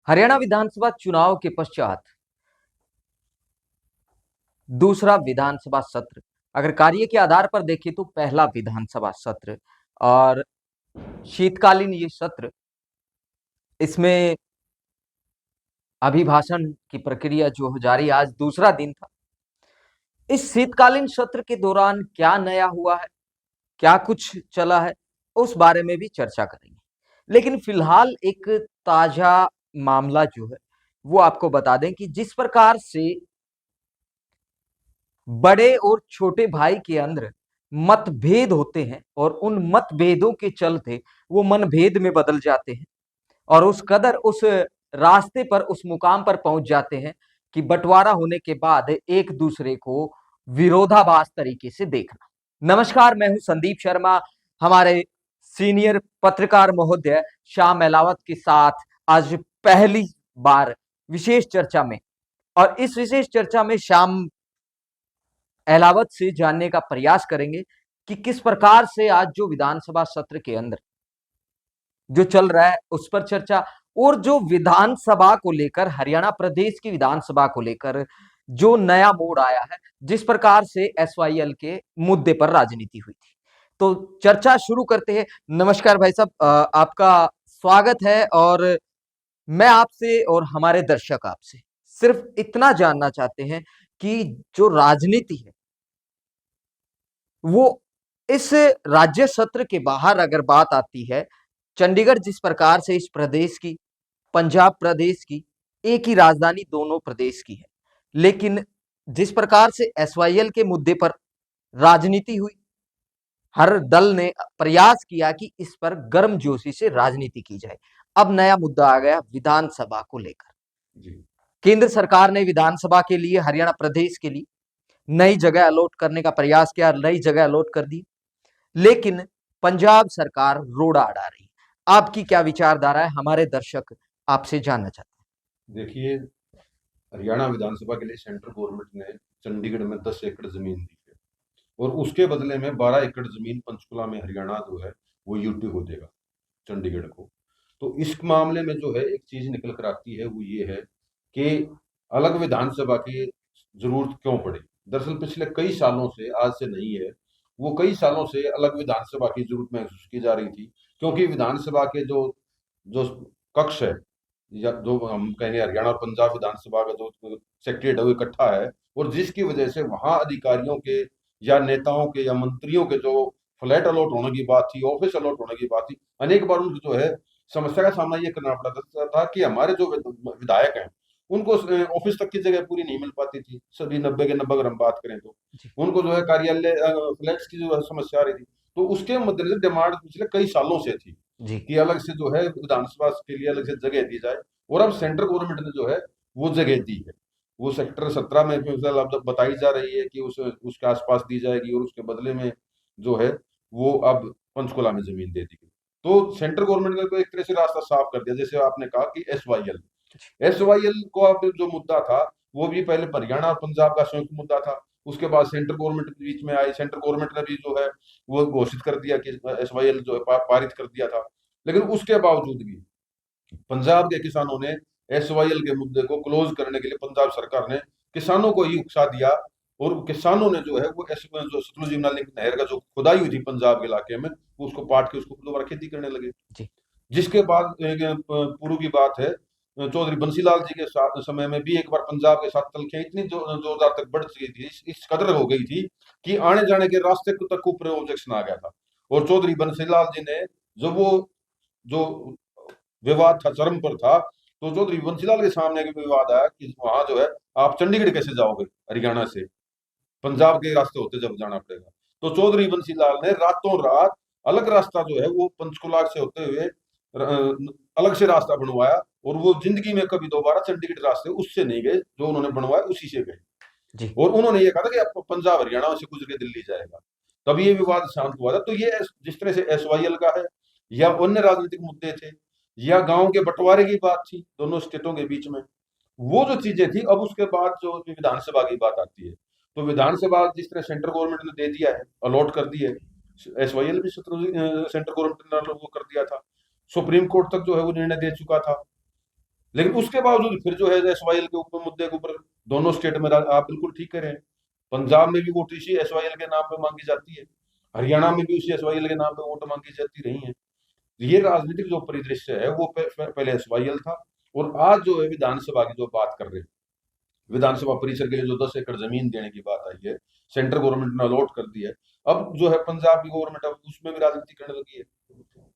हरियाणा विधानसभा चुनाव के पश्चात दूसरा विधानसभा सत्र, अगर कार्य के आधार पर देखें तो पहला विधानसभा सत्र और शीतकालीन ये सत्र, इसमें अभिभाषण की प्रक्रिया जो जारी, आज दूसरा दिन था। इस शीतकालीन सत्र के दौरान क्या नया हुआ है, क्या कुछ चला है, उस बारे में भी चर्चा करेंगे। लेकिन फिलहाल एक ताजा मामला जो है वो आपको बता दें कि जिस प्रकार से बड़े और छोटे भाई के अंदर मतभेद होते हैं और उन मतभेदों के चलते वो मनभेद में बदल जाते हैं और उस कदर उस रास्ते पर, उस मुकाम पर पहुंच जाते हैं कि बंटवारा होने के बाद एक दूसरे को विरोधाभास तरीके से देखना। नमस्कार, मैं हूं संदीप शर्मा। हमारे सीनियर पत्रकार महोदय श्याम अहलावत के साथ आज पहली बार विशेष चर्चा में, और इस विशेष चर्चा में श्याम अहलावत से जानने का प्रयास करेंगे कि किस प्रकार से आज जो विधानसभा सत्र के अंदर जो चल रहा है उस पर चर्चा, और जो विधानसभा को लेकर, हरियाणा प्रदेश की विधानसभा को लेकर जो नया मोड़ आया है, जिस प्रकार से एसवाईएल के मुद्दे पर राजनीति हुई थी। तो चर्चा शुरू करते हैं। नमस्कार भाई साहब, आपका स्वागत है। और मैं आपसे और हमारे दर्शक आपसे सिर्फ इतना जानना चाहते हैं कि जो राजनीति है वो इस राज्य सत्र के बाहर अगर बात आती है, चंडीगढ़ जिस प्रकार से इस प्रदेश की, पंजाब प्रदेश की, एक ही राजधानी दोनों प्रदेश की है, लेकिन जिस प्रकार से एसवाईएल के मुद्दे पर राजनीति हुई, हर दल ने प्रयास किया कि इस पर गर्मजोशी से राजनीति की जाए। अब नया मुद्दा आ गया विधानसभा को लेकर। केंद्र सरकार ने विधानसभा के लिए, हरियाणा प्रदेश के लिए नई जगह अलॉट करने का प्रयास किया, नई जगह अलॉट कर दी, लेकिन पंजाब सरकार रोड़ा अड़ा रही है। आपकी क्या विचारधारा है, हमारे दर्शक आपसे जानना चाहते हैं। देखिए, हरियाणा विधानसभा के लिए सेंट्रल गवर्नमेंट ने चंडीगढ़ में 10 एकड़ जमीन दी है और उसके बदले में 12 एकड़ जमीन पंचकुला में हरियाणा जो है वो यूटी को देगा चंडीगढ़ को। तो इस मामले में जो है एक चीज निकल कर आती है, वो ये है कि अलग विधानसभा की जरूरत क्यों पड़ी। दरअसल पिछले कई सालों से, आज से नहीं है, वो कई सालों से अलग विधानसभा की जरूरत महसूस की जा रही थी, क्योंकि विधानसभा के जो जो कक्ष है, या जो हम कहेंगे हरियाणा और पंजाब विधानसभा का जो सेक्रेटरीट है वो इकट्ठा है, और जिसकी वजह से वहां अधिकारियों के या नेताओं के या मंत्रियों के जो फ्लैट अलॉट होने की बात थी, ऑफिस अलॉट होने की बात थी, अनेक बार उनको जो है समस्या का सामना ये करना पड़ता था कि हमारे जो विधायक हैं उनको ऑफिस तक की जगह पूरी नहीं मिल पाती थी। सभी 90 के 90 अगर हम बात करें तो उनको जो है कार्यालय फ्लैट्स की जो समस्या आ रही थी। तो उसके मद्देनजर डिमांड पिछले कई सालों से थी जी। कि अलग से जो है विधानसभा के लिए अलग से जगह दी जाए, और अब सेंट्रल गवर्नमेंट ने जो है वो जगह दी है। वो सेक्टर 17 में फिलहाल अब बताई जा रही है कि उसके आसपास दी जाएगी, और उसके बदले में जो है वो अब पंचकुला में जमीन दे दी गई। तो सेंट्रल गवर्नमेंट ने तो एक तरह से रास्ता साफ कर दिया। जैसे आपने कहा कि एसवाईएल को अब जो मुद्दा था वो भी पहले हरियाणा और पंजाब का संयुक्त मुद्दा था, उसके बाद सेंट्रल गवर्नमेंट के बीच में आई, सेंट्रल गवर्नमेंट ने भी जो है वो घोषित कर दिया कि एसवाईएल जो है पारित कर दिया था। लेकिन उसके बावजूद भी पंजाब के किसानों ने एसवाईएल के मुद्दे को क्लोज करने के लिए पंजाब सरकार ने किसानों को ही उकसा दिया, और किसानों ने जो है वो जो सतलुज यमुना लिंक नहर का जो खुदाई हुई थी पंजाब के इलाके में, वो उसको पाट के उसको दोबारा खेती करने लगे। जी। जिसके बाद पूर्व की बात है, चौधरी बंसीलाल जी के साथ समय में भी एक बार पंजाब के साथ तलखियां इतनी जोरदार तक बढ़ चुकी थी, इस कदर हो गई थी कि आने जाने के रास्ते तक ऊपर ऑब्जेक्शन आ गया था। और चौधरी बंसीलाल जी ने जब वो जो विवाद था चरम पर था, तो चौधरी बंसीलाल के सामने विवाद आया कि वहां जो है आप चंडीगढ़ कैसे जाओगे, हरियाणा से पंजाब के रास्ते होते जब जाना पड़ेगा। तो चौधरी बंसीलाल ने रातों रात अलग रास्ता जो है वो पंचकुला से होते हुए अलग से रास्ता बनवाया, और वो जिंदगी में कभी दोबारा चंडीगढ़ रास्ते उससे नहीं गए, जो उन्होंने बनवाया उसी से गए। और उन्होंने ये कहा था कि आप पंजाब हरियाणा से गुजर के दिल्ली जाएगा। तब ये विवाद शांत हुआ था। तो ये जिस तरह से एसवाईएल का है, या अन्य राजनीतिक मुद्दे थे, या गांव के बंटवारे की बात थी दोनों स्टेटों के बीच में, वो जो चीजें थी, अब उसके बाद जो विधानसभा की बात आती है, तो विधानसभा जिस तरह सेंट्रल गवर्नमेंट ने दे दिया है, अलॉट कर दी है, एसवाईएल भी सेंट्रल गवर्नमेंट ने वो कर दिया था, सुप्रीम कोर्ट तक जो है वो निर्णय दे चुका था। लेकिन उसके बावजूद फिर जो है एसवाईएल के ऊपर मुद्दे के ऊपर दोनों स्टेट में आप बिल्कुल ठीक करें, पंजाब में भी वोट इसी एसवाईएल के नाम पे मांगी जाती है, हरियाणा में भी उसी एसवाईएल के नाम पे वोट मांगी जाती रही है। ये राजनीतिक जो परिदृश्य है वो पहले एसवाईएल था, और आज जो है विधानसभा की जो बात कर रहे हैं, विधानसभा परिसर के लिए जो 10 एकड़ जमीन देने की बात आई है, सेंट्रल गवर्नमेंट ने अलॉट कर दी है। अब जो है पंजाब की गवर्नमेंट अब उसमें भी राजनीति करने लगी है।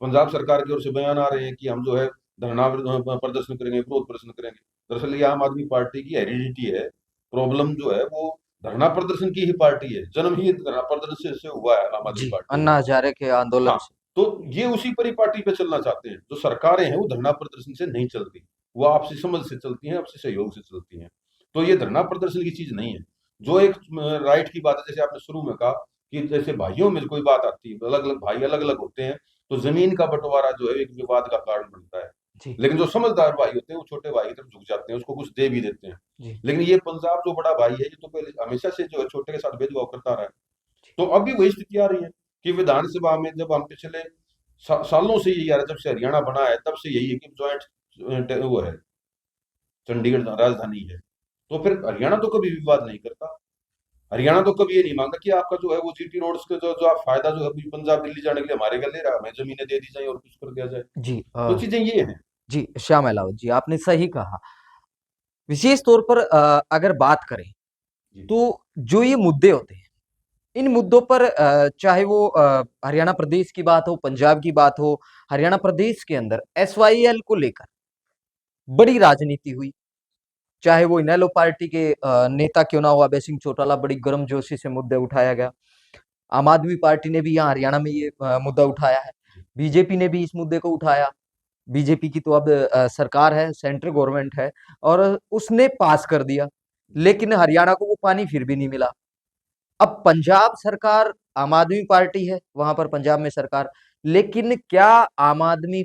पंजाब सरकार की ओर से बयान आ रहे हैं कि हम जो है धरना प्रदर्शन करेंगे, विरोध प्रदर्शन करेंगे। दरअसल ये आम आदमी पार्टी की हेरिडिटी है। प्रॉब्लम जो है वो धरना प्रदर्शन की ही पार्टी है, जन्म ही धरना प्रदर्शन से हुआ है आम आदमी जी, पार्टी का। अन्ना हजारे के आंदोलन हाँ, से। तो ये उसी परिपाटी पे चलना चाहते हैं। जो सरकारें हैं वो धरना प्रदर्शन से नहीं चलती, वो आपसी समझ से चलती हैं, आपसी सहयोग से चलती हैं। तो ये धरना प्रदर्शन की चीज नहीं है। जो एक राइट की बात है, जैसे आपने शुरू में कहा कि जैसे भाइयों में कोई बात आती है, अलग अलग भाई अलग अलग होते हैं, तो जमीन का बंटवारा जो है एक विवाद का कारण बनता है। जी। लेकिन जो समझदार भाई होते हैं वो छोटे भाई की तरफ झुक जाते हैं, उसको कुछ दे भी देते हैं। जी। लेकिन ये पंजाब जो बड़ा भाई है, ये तो पहले हमेशा से जो है छोटे के साथ भेदभाव करता रहा है। जी। तो अब भी वही स्थिति आ रही है कि विधानसभा में जब हम पिछले सालों से यही आ रहा है, जब से हरियाणा बना है तब से यही है कि ज्वाइंट वो है, चंडीगढ़ राजधानी है। तो फिर हरियाणा तो कभी विवाद नहीं करता। हरियाणा तो कभी ये नहीं मांगा कि आपका जो है वो जीटी रोड्स का जो जो आप फायदा जो है अभी पंजाब दिल्ली जाने के लिए हमारे घर ले रहा है, हमें जमीनें दे दी जाए और कुछ कर दिया जाए। जी। तो चीजें ये हैं। जी, श्याम अलावत जी, आपने सही कहा। विशेष तौर पर अगर बात करें, जी। तो जो ये मुद्दे होते हैं, इन मुद्दों पर चाहे वो हरियाणा प्रदेश की बात हो, पंजाब की बात हो, हरियाणा प्रदेश के अंदर एसवाईएल को लेकर बड़ी राजनीति हुई। चाहे वो इनेलो पार्टी के नेता क्यों ना हो, अभय सिंह चौटाला, बड़ी गर्मजोशी से मुद्दे उठाया गया। आम आदमी पार्टी ने भी यहाँ हरियाणा में ये मुद्दा उठाया है। जी। बीजेपी ने भी इस मुद्दे को उठाया। बीजेपी की तो अब सरकार है, सेंट्रल गवर्नमेंट है और उसने पास कर दिया। लेकिन हरियाणा को वो पानी फिर भी नहीं मिला। अब पंजाब सरकार आम आदमी पार्टी है, वहां पर पंजाब में सरकार, लेकिन जी। क्या आम आदमी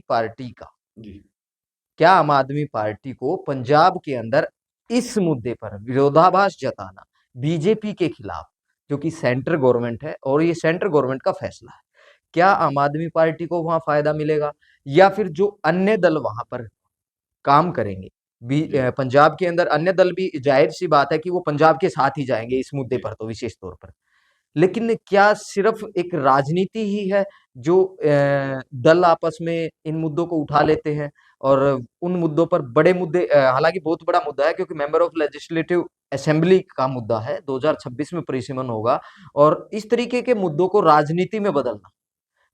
पार्टी को पंजाब के अंदर इस मुद्दे पर विरोधाभास जताना बीजेपी के खिलाफ, जो कि सेंट्रल गवर्नमेंट है और ये सेंट्रल गवर्नमेंट का फैसला है, क्या आम आदमी पार्टी को वहां फायदा मिलेगा या फिर जो अन्य दल वहां पर काम करेंगे? जी। पंजाब के अंदर अन्य दल भी जाहिर सी बात है कि वो पंजाब के साथ ही जाएंगे इस मुद्दे जी। पर, तो विशेष तौर पर। लेकिन क्या सिर्फ एक राजनीति ही है जो दल आपस में इन मुद्दों को उठा लेते हैं और उन मुद्दों पर बड़े मुद्दे, हालांकि बहुत बड़ा मुद्दा है क्योंकि मेंबर ऑफ लेजिस्लेटिव असेंबली का मुद्दा है, 2026 में परिसीमन होगा, और इस तरीके के मुद्दों को राजनीति में बदलना,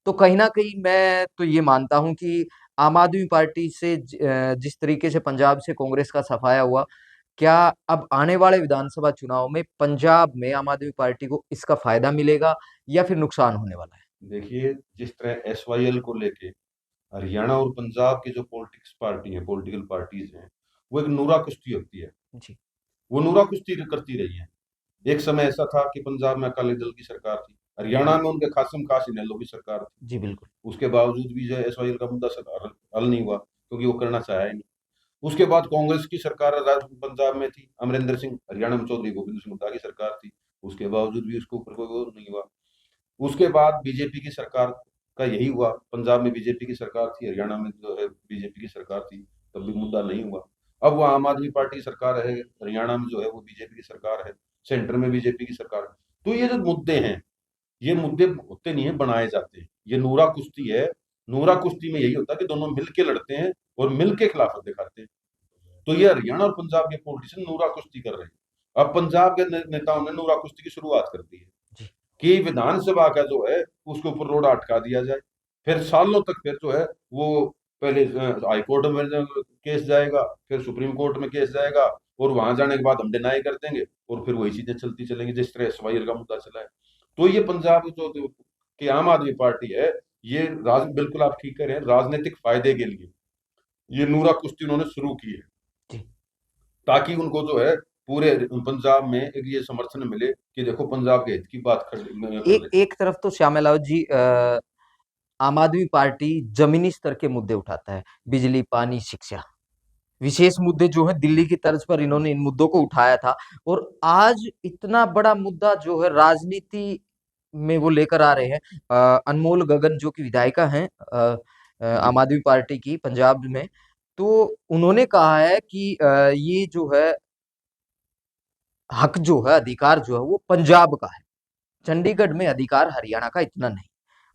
तो कहीं न कहीं मैं तो ये मानता हूँ कि आम आदमी पार्टी से जिस तरीके से पंजाब से कांग्रेस का सफाया हुआ, क्या अब आने वाले विधानसभा चुनाव में पंजाब में आम आदमी पार्टी को इसका फायदा मिलेगा या फिर नुकसान होने वाला है? देखिए, जिस तरह एसवाईएल को लेके हरियाणा और पंजाब की जो पॉलिटिक्स पार्टी है, पॉलिटिकल पार्टीज हैं, वो एक नूरा कुश्ती होती है। जी। वो नूरा कुश्ती करती रही है। एक समय ऐसा था कि पंजाब में अकाली दल की सरकार थी, हरियाणा में उनके खासम खास इनेलो की सरकार थी। जी, बिल्कुल। उसके बावजूद भी जो है एसवाईएल का मुद्दा हल नहीं हुआ, क्योंकि वो करना चाहा ही नहीं। उसके बाद कांग्रेस की सरकार पंजाब में थी, अमरिंदर सिंह, हरियाणा में चौधरी गोविंद सिंह हुड्डा की सरकार थी, उसके बावजूद भी उसके ऊपर कोई वो नहीं हुआ। उसके बाद बीजेपी की सरकार का यही हुआ, पंजाब में बीजेपी की सरकार थी, हरियाणा में जो है बीजेपी की सरकार थी, तब भी मुद्दा नहीं हुआ। अब वो आम आदमी पार्टी की सरकार है, हरियाणा में जो है वो बीजेपी की सरकार है, सेंटर में बीजेपी की सरकार है। तो ये जो मुद्दे हैं, ये मुद्दे होते नहीं है, बनाए जाते हैं। ये नूरा कुश्ती है। नूरा कुश्ती में यही होता है कि दोनों मिलके लड़ते हैं और मिलके खिलाफत दिखाते हैं। तो ये हरियाणा और पंजाब के पॉलिटिशियन नूरा कुश्ती कर रहे हैं। अब पंजाब के नेताओं ने नूरा कुश्ती की शुरुआत कर दी है जी। कि विधानसभा का जो है उसके ऊपर रोड़ा अटका दिया जाए। फिर सालों तक फिर जो है वो पहले हाई कोर्ट में केस जाएगा, फिर सुप्रीम कोर्ट में केस जाएगा, और वहां जाने के बाद हम डिनाई कर देंगे, और फिर वही चीजें चलती चलेंगी जिस तरह एसवाईएल का मुद्दा चला है। तो ये पंजाब जो की आम आदमी पार्टी है, ये बिल्कुल आप ठीक कह रहे हैं, राजनीतिक फायदे के लिए ये नूरा कुश्ती उन्होंने शुरू की है, जी। ताकि उनको जो है पूरे पंजाब में एक ये समर्थन मिले कि देखो पंजाब के हित की बात कर एक रहे हैं। एक तरफ तो श्यामलाल जी आम आदमी पार्टी जमीनी स्तर के मुद्दे उठाता है, बिजली, पानी, शिक्षा, विशेष मुद्दे जो है दिल्ली की तर्ज पर इन्होंने इन मुद्दों को उठाया था, और आज इतना बड़ा मुद्दा जो है राजनीति में वो लेकर आ रहे हैं। अनमोल गगन जो कि विधायिका हैं आम आदमी पार्टी की पंजाब में, तो उन्होंने कहा है कि ये जो है हक जो है, अधिकार जो है वो पंजाब का है, चंडीगढ़ में अधिकार हरियाणा का इतना नहीं।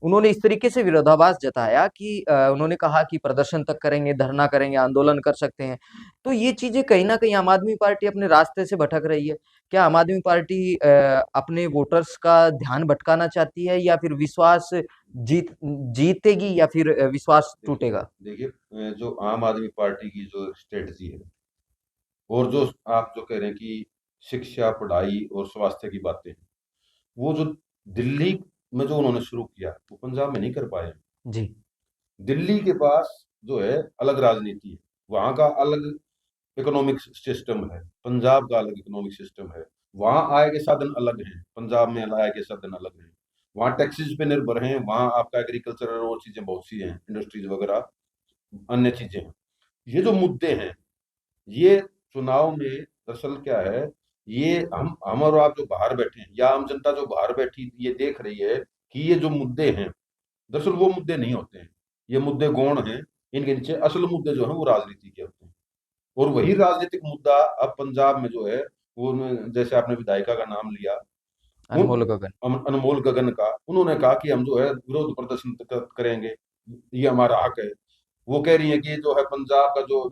उन्होंने इस तरीके से विरोधाभास जताया कि उन्होंने कहा कि प्रदर्शन तक करेंगे, धरना करेंगे, आंदोलन कर सकते हैं। तो ये चीजें कहीं ना कहीं आम आदमी पार्टी अपने रास्ते से भटक रही है। क्या आम आदमी पार्टी अपने वोटर्स का ध्यान भटकाना चाहती है, या फिर विश्वास जीतेगी, या फिर विश्वास टूटेगा? देखिए, जो आम आदमी पार्टी की जो स्ट्रेटजी है, और जो आप जो कह रहे हैं कि शिक्षा, पढ़ाई और स्वास्थ्य की बातें हैं, वो जो दिल्ली में जो उन्होंने शुरू किया, वो पंजाब में नहीं कर पाए। जी। दिल्ली के पास जो है अलग राजनीति है, वहाँ का अलग इकोनॉमिक सिस्टम है, पंजाब का अलग इकोनॉमिक सिस्टम है। वहाँ आय के साधन अलग हैं, पंजाब में आय के साधन अलग हैं। वहाँ टैक्सेस पे निर्भर हैं, वहाँ आपका एग्रीकल्चर और चीजें बहुत सी हैं, इंडस्ट्रीज वगैरह अन्य चीजें हैं। ये जो मुद्दे हैं, ये चुनाव में दरअसल क्या है, ये हम और आप जो बाहर बैठे हैं, या आम जनता जो बाहर बैठी ये देख रही है कि ये जो मुद्दे हैं, दरअसल वो मुद्दे नहीं होते हैं। ये मुद्दे गौण हैं, इनके नीचे असल मुद्दे जो हैं वो राजनीति के होते हैं। और वही राजनीतिक मुद्दा अब पंजाब में जो है, वो जैसे आपने विधायिका का नाम लिया, अनमोल गगन। अनमोल गगन का, उन्होंने कहा कि हम जो है विरोध प्रदर्शन करेंगे, ये हमारा हक है। वो कह रही है कि जो है पंजाब का जो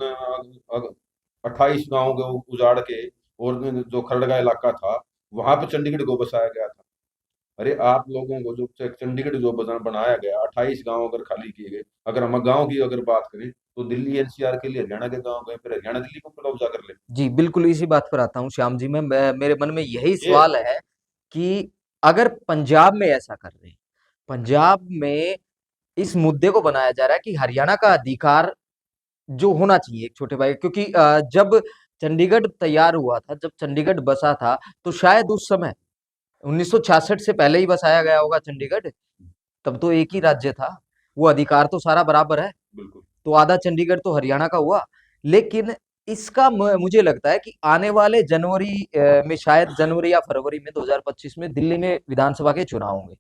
28 गांव को उजाड़ के, और जो खरड़गा इलाका था, वहां पे चंडीगढ़ को बसाया गया था। अरे आप लोगों को जो चंडीगढ़ जो बनाया गया, 28 गांव अगर खाली किए गए, अगर हम गांव की अगर बात करें, तो दिल्ली एनसीआर के लिए हरियाणा के गांव गए, फिर हरियाणा दिल्ली को कब्जा कर ले। जी, बिल्कुल इसी बात पर आता हूँ श्याम जी। मेरे मन में यही ये सवाल है कि अगर पंजाब में ऐसा कर रहे हैं, पंजाब में इस मुद्दे को बनाया जा रहा है कि हरियाणा का अधिकार जो होना चाहिए एक छोटे भाई, क्योंकि जब चंडीगढ़ तैयार हुआ था, जब चंडीगढ़ बसा था, तो शायद उस समय 1966 से पहले ही बसाया गया होगा चंडीगढ़, तब तो एक ही राज्य था, वो अधिकार तो सारा बराबर है। बिल्कुल। तो आधा चंडीगढ़ तो हरियाणा का हुआ। लेकिन इसका मुझे लगता है कि आने वाले जनवरी में, शायद जनवरी या फरवरी में 2025 में दिल्ली में विधानसभा के चुनाव होंगे,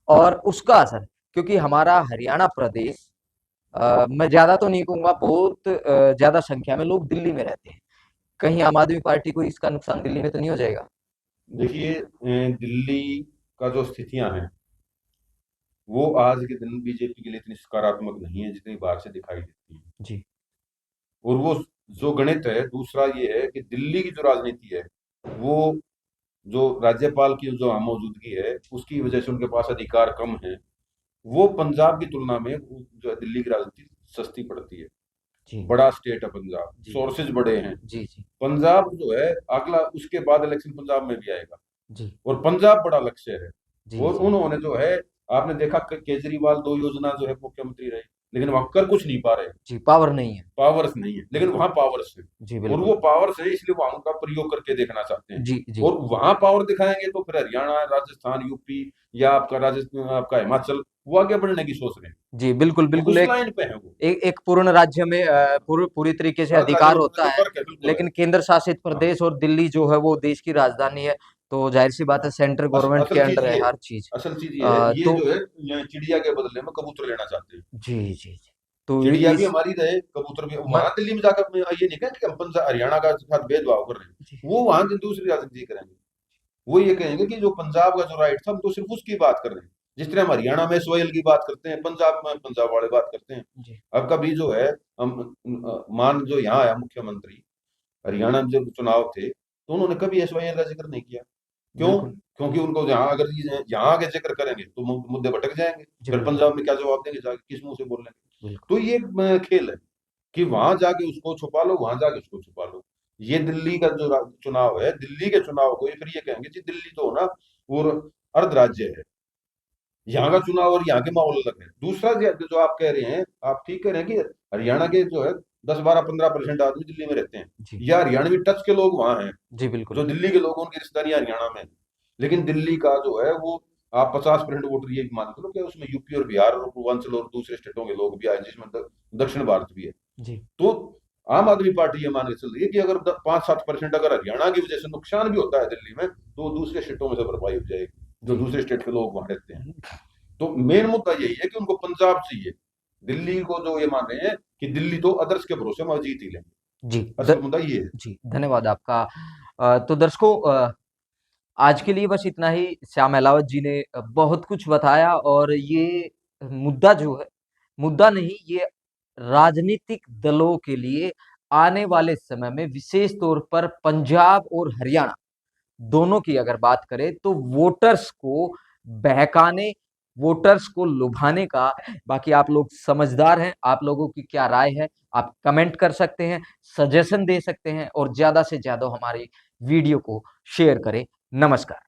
और उसका असर, क्योंकि हमारा हरियाणा प्रदेश, मैं ज्यादा तो नहीं कहूंगा, बहुत ज्यादा संख्या में लोग दिल्ली में रहते हैं। कहीं आम आदमी पार्टी को इसका नुकसान दिल्ली में तो नहीं हो जाएगा? देखिए, दिल्ली का जो स्थितियां हैं, वो आज के दिन बीजेपी के लिए इतनी सकारात्मक नहीं है जितनी बाहर से दिखाई देती है। जी। और वो जो गणित है, दूसरा ये है कि दिल्ली की जो राजनीति है, वो जो राज्यपाल की जो मौजूदगी है, उसकी वजह से उनके पास अधिकार कम है। वो पंजाब की तुलना में जो है दिल्ली की राजनीति सस्ती पड़ती है। जी। बड़ा स्टेट है पंजाब, जी। सोर्सेज बड़े हैं। जी। जी। पंजाब जो है अगला, उसके बाद इलेक्शन पंजाब में भी आएगा, जी। और पंजाब बड़ा लक्ष्य है। जी। और जी। उन्होंने जो है, आपने देखा केजरीवाल 2 योजना जो है मुख्यमंत्री रहे, लेकिन वहां कर कुछ नहीं पा रहे। जी, पावर नहीं है। पावर्स नहीं है, लेकिन वहां पावर्स है। जी, और बिल्कुल। वो पावर्स है, इसलिए वहां उनका प्रयोग करके देखना चाहते हैं। जी। जी। और वहां पावर दिखाएंगे तो फिर हरियाणा, राजस्थान, यूपी, या आपका राजस्थान, आपका हिमाचल, वो आगे बढ़ने की सोच रहे हैं। जी, बिल्कुल, वो बिल्कुल। उस एक लाइन पे है, वो एक पूर्ण राज्य में पूरी तरीके से हर राज्य अधिकार में होता जो है, फर्क है, बिल्कुल है। लेकिन केंद्र शासित हाँ, प्रदेश और दिल्ली जो है वो देश की राजधानी है, तो जाहिर सी बात है सेंट्रल गवर्नमेंट के असल चीज अंडर है ये, हर चीज। असल चीज ये है, ये तो जो है चिड़िया के बदले में कबूतर लेना चाहते हैं। जी। जी। जी। तो चिड़िया भी इस हमारी रहे, कबूतर भी। म, वहां दिल्ली में जाकर ये नहीं कहेंगे कि हम पंजाब हरियाणा का साथ भेदभाव कर रहे हैं। जी। वो वहां दूसरी राजनीति करेंगे। वो ये कहेंगे कि जो पंजाब का जो राइट था, हम तो सिर्फ उसकी बात कर रहे हैं। जिस तरह हम हरियाणा में सोयल की बात करते हैं, पंजाब में पंजाब वाले बात करते हैं। जी। अब कभी जो है, हम मान जो यहाँ आया मुख्यमंत्री, हरियाणा में जब चुनाव थे, तो उन्होंने कभी एसवाईएल का जिक्र नहीं किया। क्यों? बिल्कुल। क्योंकि उनको यहाँ अगर यहाँ आगे जिक्र करेंगे तो मुद्दे भटक जाएंगे। जी, फिर बिल्कुल। पंजाब में क्या जवाब देंगे, जाके किस मुंह से बोल लेंगे। बिल्कुल। तो ये एक खेल है कि वहां जाके उसको छुपा लो, वहां जाके उसको छुपा लो। ये दिल्ली का जो चुनाव है, दिल्ली के चुनाव को ये फिर ये कहेंगे जी दिल्ली तो ना और अर्ध राज्य है, यहाँ का चुनाव और यहाँ के माहौल अलग है। दूसरा जो आप कह रहे हैं, आप ठीक कह रहे हैं कि हरियाणा के जो है 10-12-15% आदमी दिल्ली में रहते हैं, जी। या हरियाणवी टच के लोग वहां हैं। जी, बिल्कुल। जो दिल्ली के लोग, उनकी रिश्तेदारी हरियाणा में है। लेकिन दिल्ली का जो है वो, आप 50% वोटर ये मान के लो कि उसमें यूपी और बिहार और पूर्वांचल और दूसरे स्टेटों के लोग भी आए, जिसमें दक्षिण भारत भी है। जी। तो आम आदमी पार्टी ये मान के चल रही है कि अगर 5-7% अगर हरियाणा की वजह से नुकसान भी होता है दिल्ली में, तो वो दूसरे स्टेटों में से भरपाई हो जाएगी, जो जी। दूसरे स्टेट के लोग वहां रहते हैं। तो मेन मुद्दा यही है कि उनको पंजाब चाहिए, दिल्ली को जो ये मान रहे हैं कि दिल्ली तो अदर्स के भरोसे हम जीत ही लेंगे। जी असल मुद्दा ये है। जी, धन्यवाद आपका। तो दर्शकों, आज के लिए बस इतना ही। श्याम अहलावत जी ने बहुत कुछ बताया, और ये मुद्दा जो है, मुद्दा नहीं, ये राजनीतिक दलों के लिए आने वाले समय में, विशेष तौर पर पंजाब और हरियाणा दोनों की अगर बात करें, तो वोटर्स को बहकाने, वोटर्स को लुभाने का। बाकी आप लोग समझदार हैं, आप लोगों की क्या राय है, आप कमेंट कर सकते हैं, सजेशन दे सकते हैं, और ज्यादा से ज्यादा हमारी वीडियो को शेयर करें। नमस्कार।